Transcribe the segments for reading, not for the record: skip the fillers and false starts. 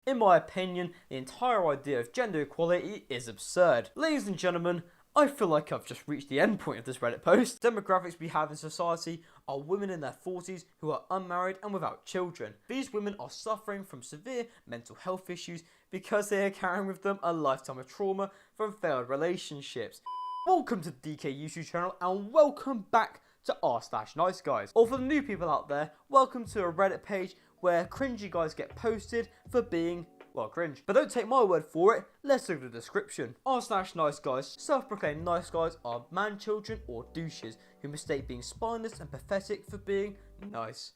In my opinion, the entire idea of gender equality is absurd. Ladies and gentlemen, I feel like I've just reached the end point of this Reddit post. Demographics we have in society are women in their 40s who are unmarried and without children. These women are suffering from severe mental health issues because they are carrying with them a lifetime of trauma from failed relationships. Welcome to the DeeKay YouTube channel and welcome back to r/niceguys. Or for the new people out there, welcome to a Reddit page where cringy guys get posted for being, well, cringe. But don't take my word for it, let's look at the description. r/niceguys, self-proclaimed nice guys are man-children or douches who mistake being spineless and pathetic for being nice.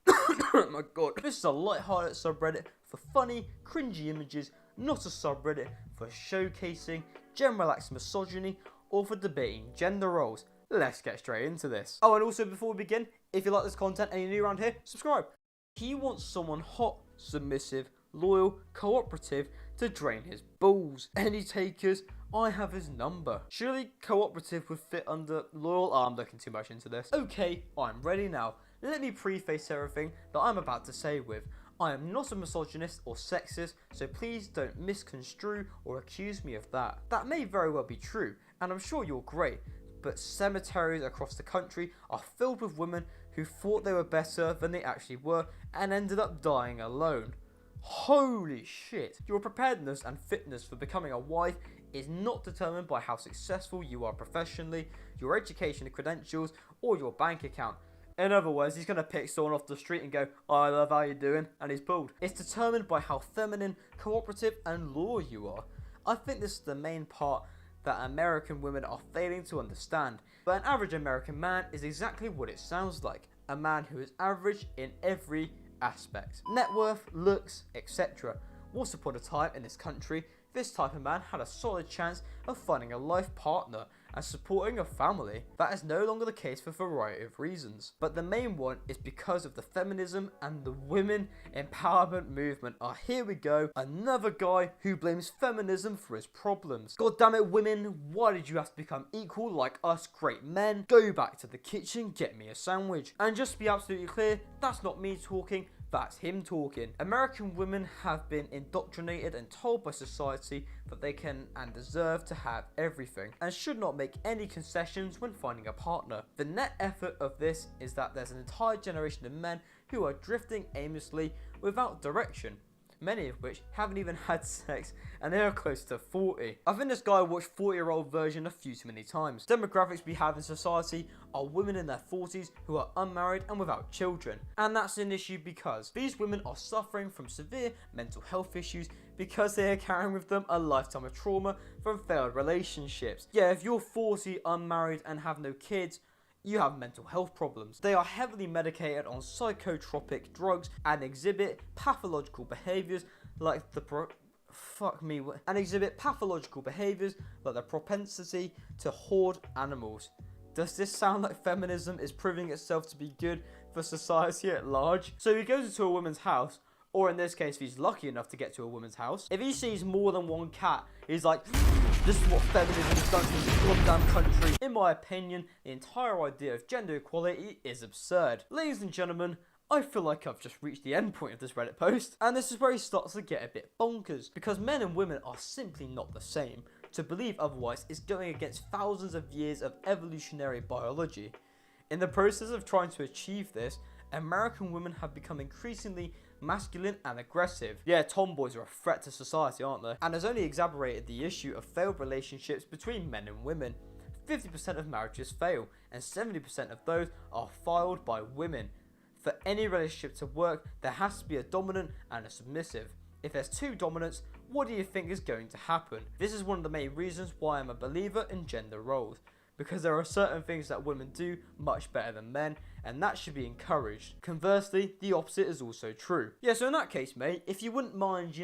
Oh my god. This is a light-hearted subreddit for funny, cringy images, not a subreddit for showcasing generalized misogyny or for debating gender roles. Let's get straight into this. Oh, and also before we begin, if you like this content and you're new around here, subscribe. He wants someone hot, submissive, loyal, cooperative to drain his balls. Any takers? I have his number. Surely cooperative would fit under loyal? Oh, I'm looking too much into this. Okay, I'm ready now. Let me preface everything that I'm about to say with, I am not a misogynist or sexist, so please don't misconstrue or accuse me of that. That may very well be true, and I'm sure you're great, but cemeteries across the country are filled with women who thought they were better than they actually were and ended up dying alone. Holy shit. Your preparedness and fitness for becoming a wife is not determined by how successful you are professionally, your education and credentials, or your bank account. In other words, he's going to pick someone off the street and go, oh, I love how you're doing, and he's pulled. It's determined by how feminine, cooperative, and loyal you are. I think this is the main part that American women are failing to understand. But an average American man is exactly what it sounds like. A man who is average in every aspect. Net worth, looks, etc. Once upon a time in this country, this type of man had a solid chance of finding a life partner and supporting a family. That is no longer the case for a variety of reasons. But the main one is because of the feminism and the women empowerment movement. Here we go, another guy who blames feminism for his problems. God damn it, women, why did you have to become equal like us great men? Go back to the kitchen, get me a sandwich. And just to be absolutely clear, that's not me talking, that's him talking. American women have been indoctrinated and told by society that they can and deserve to have everything and should not make any concessions when finding a partner. The net effort of this is that there's an entire generation of men who are drifting aimlessly without direction, many of which haven't even had sex and they are close to 40. I think this guy watched 40-year-old version a few too many times. Demographics we have in society are women in their 40s who are unmarried and without children. And that's an issue because these women are suffering from severe mental health issues because they are carrying with them a lifetime of trauma from failed relationships. Yeah, if you're 40, unmarried and have no kids, you have mental health problems. They are heavily medicated on psychotropic drugs and exhibit pathological behaviors like the propensity to hoard animals. Does this sound like feminism is proving itself to be good for society at large? So he goes into a woman's house, or in this case, if he's lucky enough to get to a woman's house, if he sees more than one cat, he's like, this is what feminism has done to this goddamn country. In my opinion, the entire idea of gender equality is absurd. Ladies and gentlemen, I feel like I've just reached the end point of this Reddit post. And this is where he starts to get a bit bonkers, because men and women are simply not the same. To believe otherwise is going against thousands of years of evolutionary biology. In the process of trying to achieve this, American women have become increasingly masculine and aggressive. Yeah, tomboys are a threat to society, aren't they? And has only exacerbated the issue of failed relationships between men and women. 50% of marriages fail, and 70% of those are filed by women. For any relationship to work, there has to be a dominant and a submissive. If there's two dominants, what do you think is going to happen? This is one of the main reasons why I'm a believer in gender roles. Because there are certain things that women do much better than men, and that should be encouraged. Conversely, the opposite is also true. Yeah, so in that case, mate, if you wouldn't mind,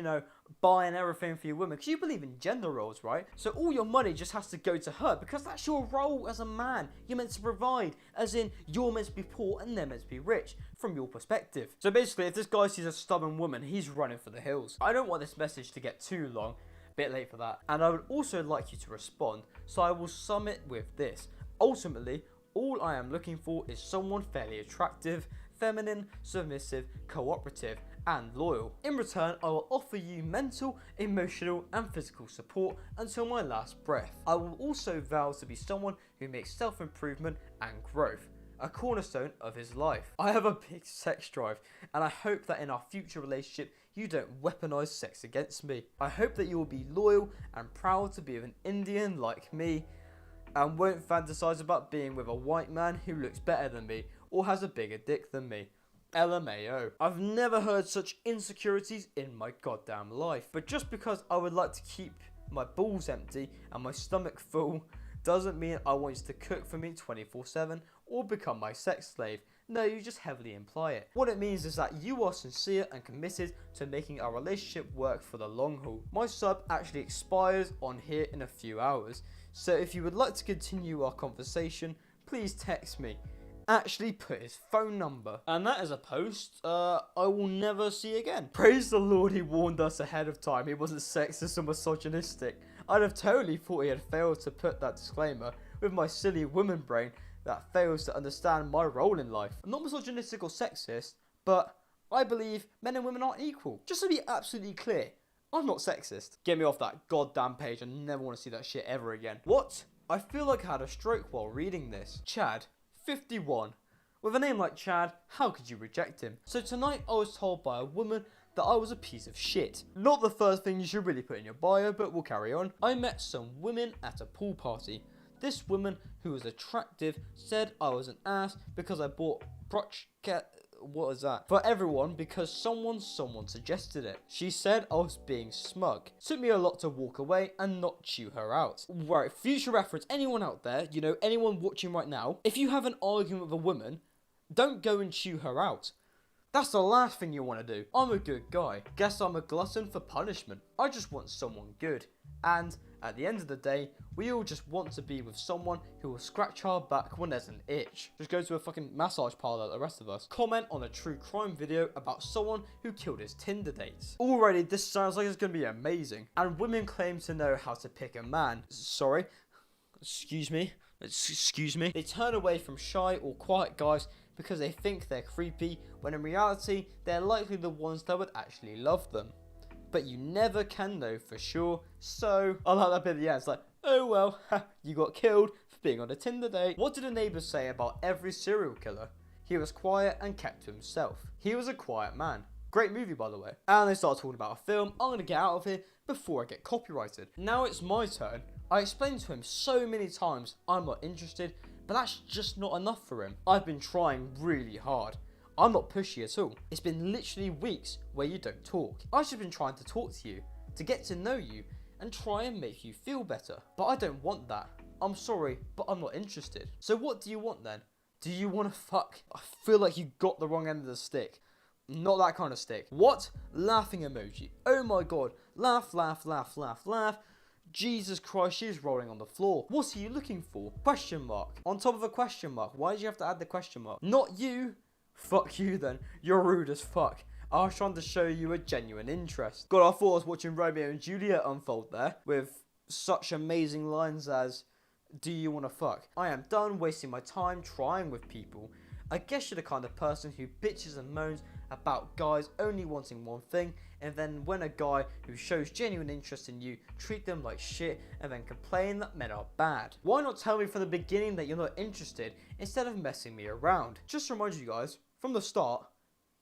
buying everything for your woman, because you believe in gender roles, right? So all your money just has to go to her, because that's your role as a man. You're meant to provide, as in, you're meant to be poor and they're meant to be rich, from your perspective. So basically, if this guy sees a stubborn woman, he's running for the hills. I don't want this message to get too long. Bit late for that. And I would also like you to respond, so I will sum it with this. Ultimately, all I am looking for is someone fairly attractive, feminine, submissive, cooperative, and loyal. In return, I will offer you mental, emotional and physical support until my last breath. I will also vow to be someone who makes self-improvement and growth a cornerstone of his life. I have a big sex drive, and I hope that in our future relationship you don't weaponize sex against me. I hope that you will be loyal and proud to be with an Indian like me, and won't fantasize about being with a white man who looks better than me or has a bigger dick than me. LMAO. I've never heard such insecurities in my goddamn life. But just because I would like to keep my balls empty and my stomach full doesn't mean I want you to cook for me 24/7 or become my sex slave. No, you just heavily imply it. What it means is that you are sincere and committed to making our relationship work for the long haul. My sub actually expires on here in a few hours, so if you would like to continue our conversation, please text me. Actually put his phone number. And that is a post I will never see again. Praise the Lord, he warned us ahead of time. He wasn't sexist or misogynistic. I'd have totally thought he had failed to put that disclaimer with my silly woman brain that fails to understand my role in life. I'm not misogynistic or sexist, but I believe men and women aren't equal. Just to be absolutely clear, I'm not sexist. Get me off that goddamn page. I never want to see that shit ever again. What? I feel like I had a stroke while reading this. Chad, 51. With a name like Chad, how could you reject him? So tonight I was told by a woman that I was a piece of shit. Not the first thing you should really put in your bio, but we'll carry on. I met some women at a pool party. This woman, who was attractive, said I was an ass because I bought what is that? For everyone because someone suggested it. She said I was being smug. Took me a lot to walk away and not chew her out. Right, future reference, anyone out there, you know, anyone watching right now, if you have an argument with a woman, don't go and chew her out. That's the last thing you want to do. I'm a good guy. Guess I'm a glutton for punishment. I just want someone good. And at the end of the day, we all just want to be with someone who will scratch our back when there's an itch. Just go to a fucking massage parlor like the rest of us. Comment on a true crime video about someone who killed his Tinder dates. Already, this sounds like it's going to be amazing. And women claim to know how to pick a man. Sorry. Excuse me. They turn away from shy or quiet guys because they think they're creepy, when in reality, they're likely the ones that would actually love them. But you never can know for sure, so I like that bit at the end. It's like, oh well, you got killed for being on a Tinder date. What did the neighbours say about every serial killer? He was quiet and kept to himself. He was a quiet man. Great movie, by the way. And they start talking about a film. I'm going to get out of here before I get copyrighted. Now it's my turn. I explained to him so many times I'm not interested, but that's just not enough for him. I've been trying really hard. I'm not pushy at all. It's been literally weeks where you don't talk. I've just been trying to talk to you, to get to know you, and try and make you feel better. But I don't want that. I'm sorry, but I'm not interested. So what do you want then? Do you want to fuck? I feel like you got the wrong end of the stick. Not that kind of stick. What? Laughing emoji. Oh my god. Laugh, laugh, laugh, laugh, laugh. Jesus Christ, she's rolling on the floor. What are you looking for? Question mark. On top of a question mark. Why did you have to add the question mark? Not you. Fuck you then. You're rude as fuck. I was trying to show you a genuine interest. God, I thought I was watching Romeo and Juliet unfold there with such amazing lines as, do you want to fuck? I am done wasting my time trying with people. I guess you're the kind of person who bitches and moans about guys only wanting one thing, and then when a guy who shows genuine interest in you, treat them like shit and then complain that men are bad. Why not tell me from the beginning that you're not interested instead of messing me around? Just to remind you guys, from the start,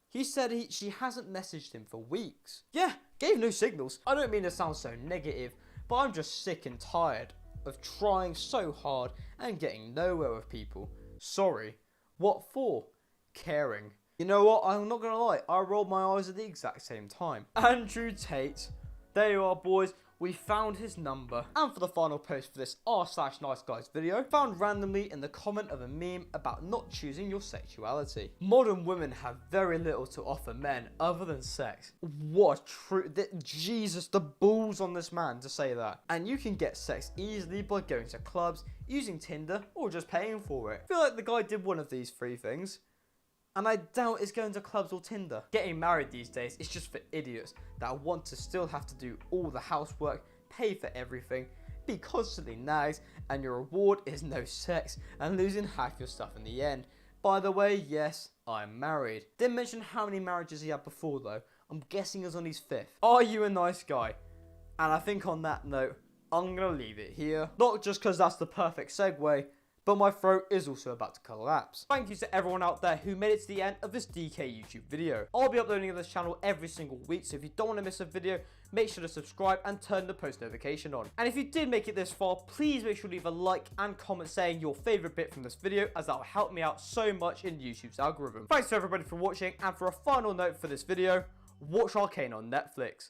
he said she hasn't messaged him for weeks. Yeah, gave no signals. I don't mean to sound so negative, but I'm just sick and tired of trying so hard and getting nowhere with people. Sorry. What for? Caring. You know what? I'm not going to lie. I rolled my eyes at the exact same time. Andrew Tate. There you are, boys. We found his number. And for the final post for this r/niceguys video, found randomly in the comment of a meme about not choosing your sexuality. Modern women have very little to offer men other than sex. What true... Jesus, the balls on this man to say that. And you can get sex easily by going to clubs, using Tinder, or just paying for it. I feel like the guy did one of these three things. And I doubt it's going to clubs or Tinder. Getting married these days is just for idiots that want to still have to do all the housework, pay for everything, be constantly nags, and your reward is no sex and losing half your stuff in the end. By the way, yes, I'm married. Didn't mention how many marriages he had before though. I'm guessing he was on his 5th. Are you a nice guy? And I think on that note, I'm going to leave it here. Not just because that's the perfect segue, but my throat is also about to collapse. Thank you to everyone out there who made it to the end of this DeeKay YouTube video. I'll be uploading to this channel every single week, so if you don't want to miss a video, make sure to subscribe and turn the post notification on. And if you did make it this far, please make sure to leave a like and comment saying your favourite bit from this video, as that will help me out so much in YouTube's algorithm. Thanks to everybody for watching, and for a final note for this video, watch Arcane on Netflix.